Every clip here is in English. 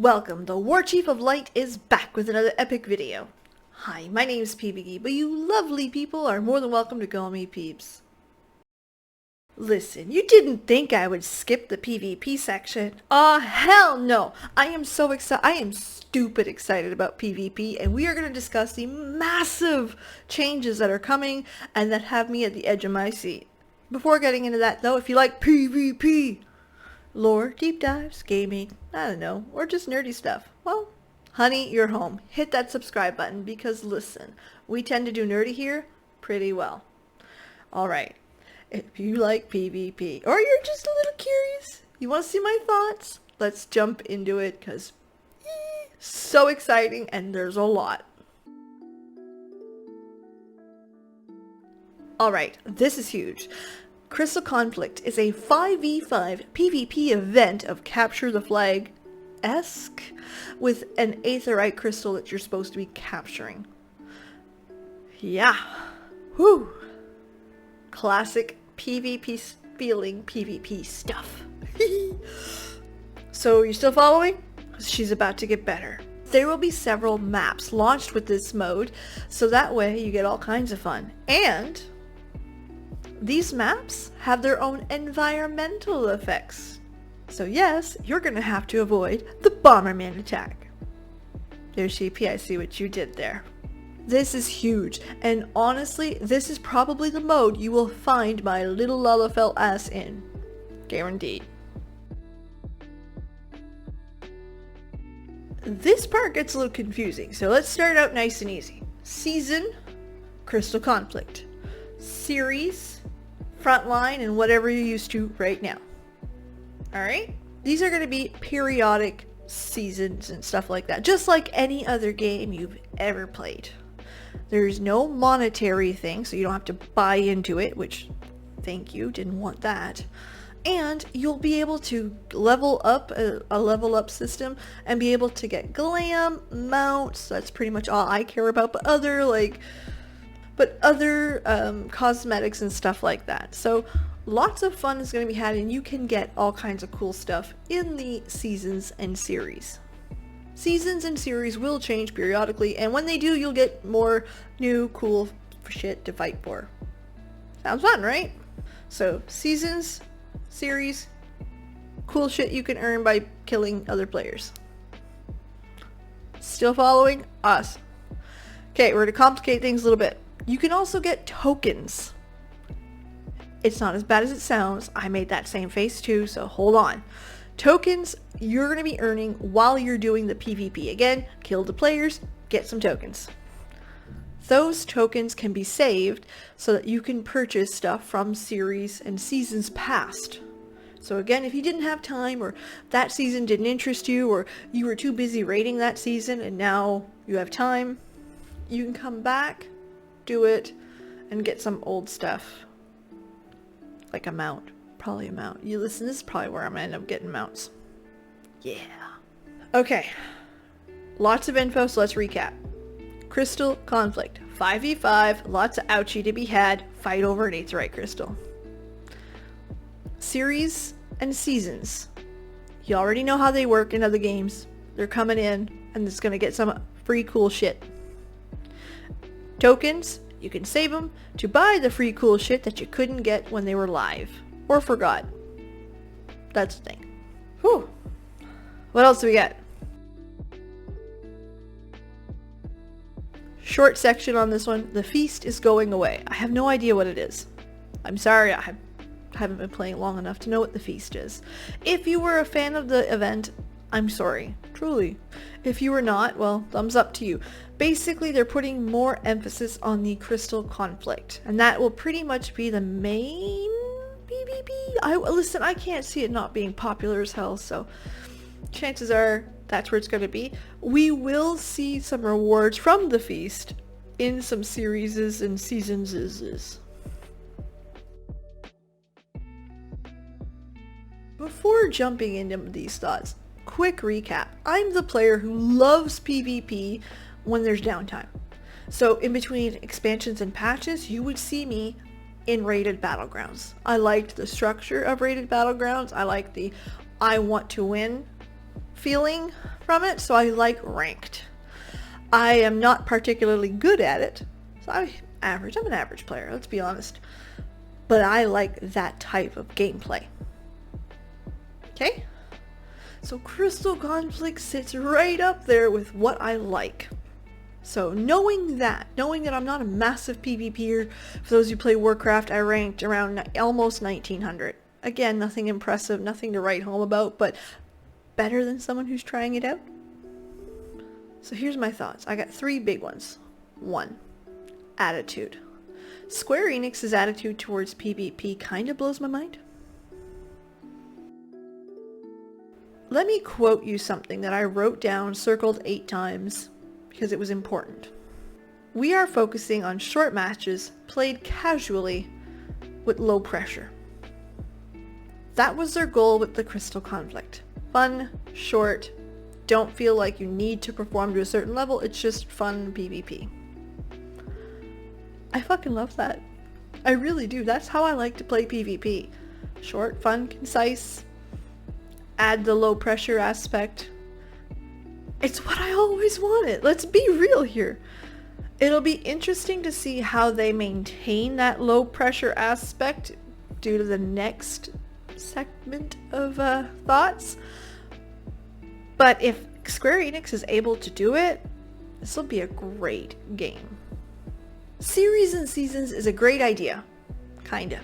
Welcome, the War Chief of Light is back with another epic video. Hi, my name is PVP, but you lovely people are more than welcome to call me Peeps. Listen, you didn't think I would skip the PvP section. Aw, hell no! I am so excited. I am stupid excited about PvP, and we are going to discuss the massive changes that are coming and that have me at the edge of my seat. Before getting into that though, if you like PvP, lore, deep dives, gaming, I don't know, or just nerdy stuff, well, honey, you're home. Hit that subscribe button because listen, we tend to do nerdy here pretty well. Alright, if you like PvP, or you're just a little curious, you want to see my thoughts, let's jump into it because so exciting and there's a lot. Alright, this is huge. Crystal Conflict is a 5v5 PvP event of Capture the Flag-esque with an aetheryte crystal that you're supposed to be capturing. Yeah. Whew. Classic PvP feeling PvP stuff. So you're still following? She's about to get better. There will be several maps launched with this mode, so that way you get all kinds of fun. And these maps have their own environmental effects. So yes, you're gonna have to avoid the Bomberman attack. Yoshi-p, I see what you did there. This is huge, and honestly, this is probably the mode you will find my little Lalafell ass in. Guaranteed. This part gets a little confusing, so let's start out nice and easy. Season, Crystal Conflict. Series, Frontline, and whatever you're used to right now. Alright? These are going to be periodic seasons and stuff like that, just like any other game you've ever played. There's no monetary thing, so you don't have to buy into it, which, thank you, didn't want that. And you'll be able to level up a level up system and be able to get glam, mounts, that's pretty much all I care about, but other cosmetics and stuff like that. So lots of fun is going to be had, and you can get all kinds of cool stuff in the seasons and series. Seasons and series will change periodically, and when they do, you'll get more new cool shit to fight for. Sounds fun, right? So seasons, series, cool shit you can earn by killing other players. Still following us? Okay, we're going to complicate things a little bit. You can also get tokens. It's not as bad as it sounds. I made that same face too, so hold on. Tokens you're going to be earning while you're doing the PvP. Again, kill the players, get some tokens. Those tokens can be saved so that you can purchase stuff from series and seasons past. So again, if you didn't have time, or that season didn't interest you, or you were too busy raiding that season and now you have time, you can come back, do it, and get some old stuff. Like a mount. Probably a mount. You listen, this is probably where I'm gonna end up getting mounts. Yeah. Okay. Lots of info, so let's recap. Crystal Conflict. 5v5, lots of ouchie to be had. Fight over an aetheryte crystal. Series and seasons. You already know how they work in other games. They're coming in, and it's gonna get some free cool shit. Tokens, you can save them to buy the free cool shit that you couldn't get when they were live. Or forgot. That's the thing. Whew. What else do we got? Short section on this one. The feast is going away. I have no idea what it is. I'm sorry, I haven't been playing long enough to know what the feast is. If you were a fan of the event, I'm sorry. Truly. If you were not, well, thumbs up to you. Basically, they're putting more emphasis on the Crystal Conflict, and that will pretty much be the main PvP. Listen, I can't see it not being popular as hell, so chances are that's where it's going to be. We will see some rewards from the feast in some series and seasons. Before jumping into these thoughts, quick recap. I'm the player who loves PvP when there's downtime. So in between expansions and patches, you would see me in rated battlegrounds. I liked the structure of rated battlegrounds. I like the I want to win feeling from it, so I like ranked. I am not particularly good at it, so I'm an average player, let's be honest. But I like that type of gameplay. Okay? So Crystal Conflict sits right up there with what I like. So knowing that I'm not a massive PvPer, for those who play Warcraft, I ranked around almost 1900. Again, nothing impressive, nothing to write home about, but better than someone who's trying it out. So here's my thoughts. I got 3 big ones. 1. Attitude. Square Enix's attitude towards PvP kind of blows my mind. Let me quote you something that I wrote down, circled 8 times, because it was important. We are focusing on short matches played casually with low pressure. That was their goal with the Crystal Conflict. Fun, short, don't feel like you need to perform to a certain level, it's just fun PvP. I fucking love that. I really do. That's how I like to play PvP. Short, fun, concise, add the low pressure aspect. It's what I always wanted. Let's be real here. It'll be interesting to see how they maintain that low pressure aspect due to the next segment of thoughts. But if Square Enix is able to do it, this will be a great game. Series and seasons is a great idea. Kinda.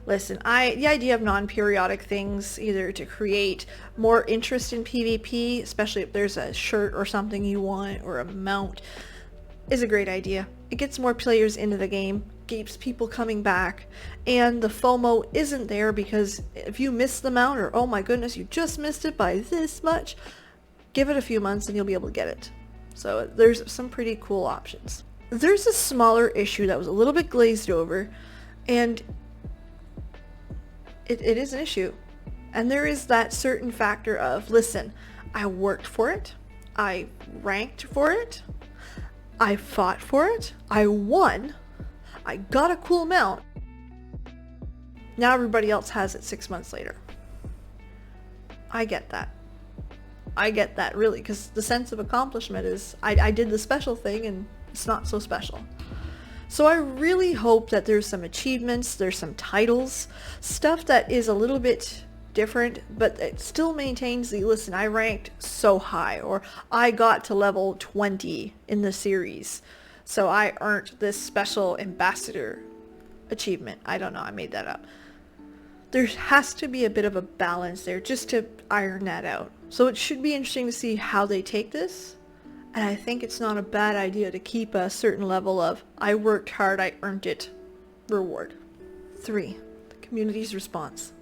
Listen, the idea of non-periodic things, either to create more interest in PvP, especially if there's a shirt or something you want, or a mount, is a great idea. It gets more players into the game, keeps people coming back, and the FOMO isn't there because if you miss the mount, or oh my goodness, you just missed it by this much, give it a few months and you'll be able to get it. So there's some pretty cool options. There's a smaller issue that was a little bit glazed over, and it is an issue. And there is that certain factor of, listen, I worked for it, I ranked for it, I fought for it, I won, I got a cool mount. Now everybody else has it 6 months later. I get that. I get that, really, because the sense of accomplishment is, I did the special thing and it's not so special. So I really hope that there's some achievements, there's some titles, stuff that is a little bit different, but it still maintains the, listen, I ranked so high, or I got to level 20 in the series, so I earned this special ambassador achievement. I don't know, I made that up. There has to be a bit of a balance there just to iron that out. So it should be interesting to see how they take this. And I think it's not a bad idea to keep a certain level of, I worked hard, I earned it, reward. 3. The community's response.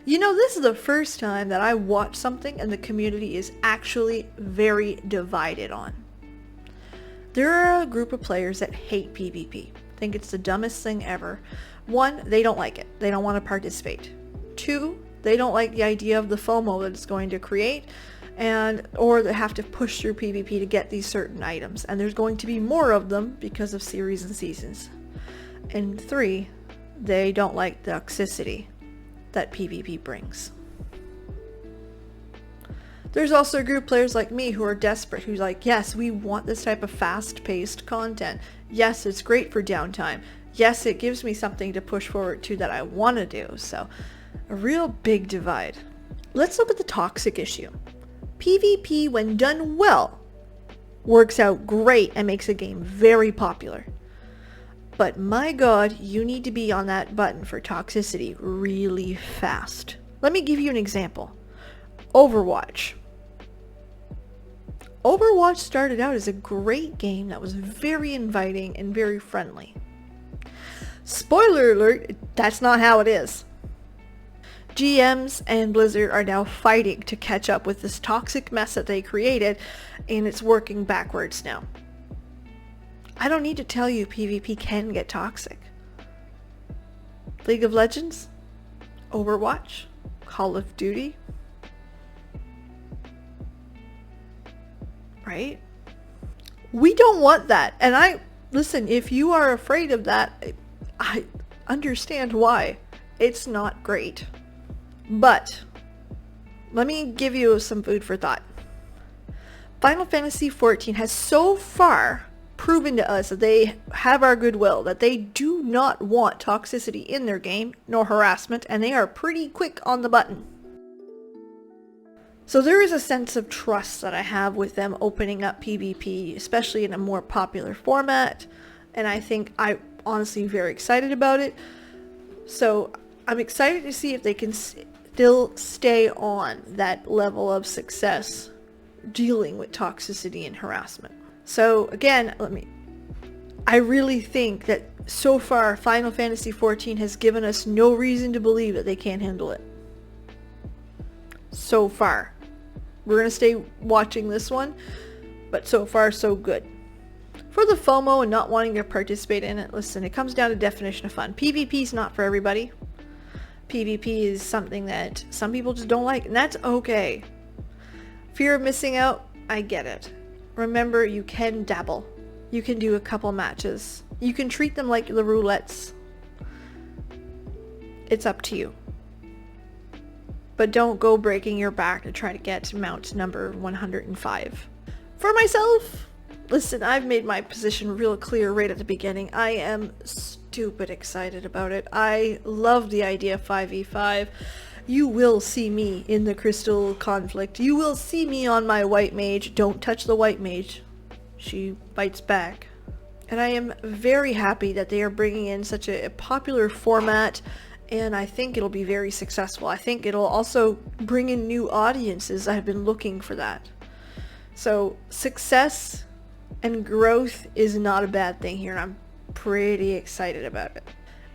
You know, this is the first time that I watch something and the community is actually very divided on. There are a group of players that hate PvP, think it's the dumbest thing ever. 1, they don't like it. They don't want to participate. 2, they don't like the idea of the FOMO that it's going to create, or they have to push through PvP to get these certain items, and there's going to be more of them because of series and seasons. And 3, they don't like the toxicity that PvP brings. There's also a group of players like me who are desperate, who's like, yes, we want this type of fast-paced content. Yes, it's great for downtime. Yes, it gives me something to push forward to that I want to do. So, a real big divide. Let's look at the toxic issue. PvP, when done well, works out great and makes a game very popular. But my god, you need to be on that button for toxicity really fast. Let me give you an example. Overwatch. Overwatch started out as a great game that was very inviting and very friendly. Spoiler alert, that's not how it is. GMs and Blizzard are now fighting to catch up with this toxic mess that they created, and it's working backwards now. I don't need to tell you PvP can get toxic. League of Legends, Overwatch, Call of Duty, right? We don't want that. And listen, if you are afraid of that, I understand why. It's not great. But let me give you some food for thought. Final Fantasy XIV has so far proven to us that they have our goodwill, that they do not want toxicity in their game, nor harassment, and they are pretty quick on the button. So there is a sense of trust that I have with them opening up PvP, especially in a more popular format, and I think I'm honestly very excited about it. So I'm excited to see if they can still stay on that level of success dealing with toxicity and harassment. So again, I really think that so far Final Fantasy XIV has given us no reason to believe that they can't handle it. So far. We're going to stay watching this one, but so far so good. For the FOMO and not wanting to participate in it, listen, it comes down to definition of fun. PvP is not for everybody. PvP is something that some people just don't like, and that's okay. Fear of missing out, I get it. Remember, you can dabble. You can do a couple matches. You can treat them like the roulettes. It's up to you. But don't go breaking your back to try to get to mount number 105. For myself, listen, I've made my position real clear right at the beginning. I am stupid excited about it. I love the idea of 5v5. You will see me in the crystal conflict. You will see me on my white mage. Don't touch the white mage. She bites back. And I am very happy that they are bringing in such a popular format, and I think it'll be very successful. I think it'll also bring in new audiences. I've been looking for that. So success and growth is not a bad thing here, and I'm pretty excited about it.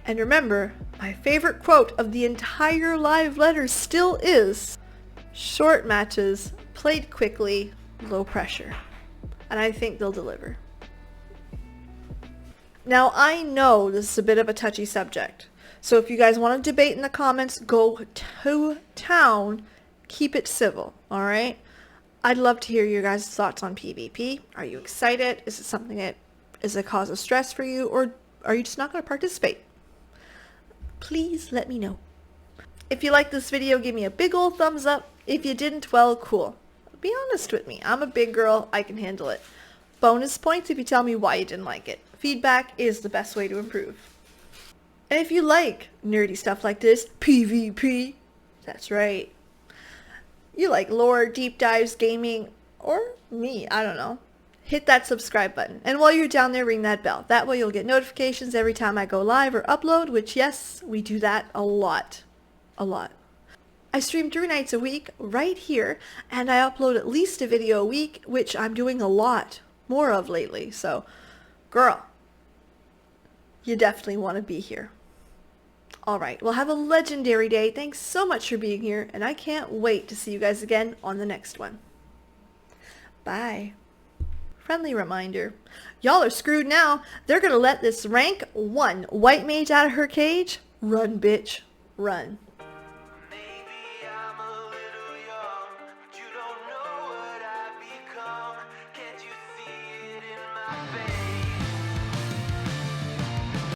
And remember, my favorite quote of the entire live letter still is, short matches, played quickly, low pressure. And I think they'll deliver. Now I know this is a bit of a touchy subject. So if you guys want to debate in the comments, go to town, keep it civil, alright? I'd love to hear your guys' thoughts on PvP. Are you excited? Is it something that is a cause of stress for you? Or are you just not going to participate? Please let me know. If you liked this video, give me a big old thumbs up. If you didn't, well, cool. Be honest with me. I'm a big girl. I can handle it. Bonus points if you tell me why you didn't like it. Feedback is the best way to improve. And if you like nerdy stuff like this, PvP, that's right. You like lore, deep dives, gaming, or me, I don't know. Hit that subscribe button. And while you're down there, ring that bell. That way you'll get notifications every time I go live or upload, which yes, we do that a lot. A lot. I stream 3 nights a week right here, and I upload at least a video a week, which I'm doing a lot more of lately. So, girl, you definitely want to be here. Alright, well, have a legendary day. Thanks so much for being here, and I can't wait to see you guys again on the next one. Bye. Friendly reminder, y'all are screwed now. They're gonna let this rank 1 white mage out of her cage. Run, bitch, run.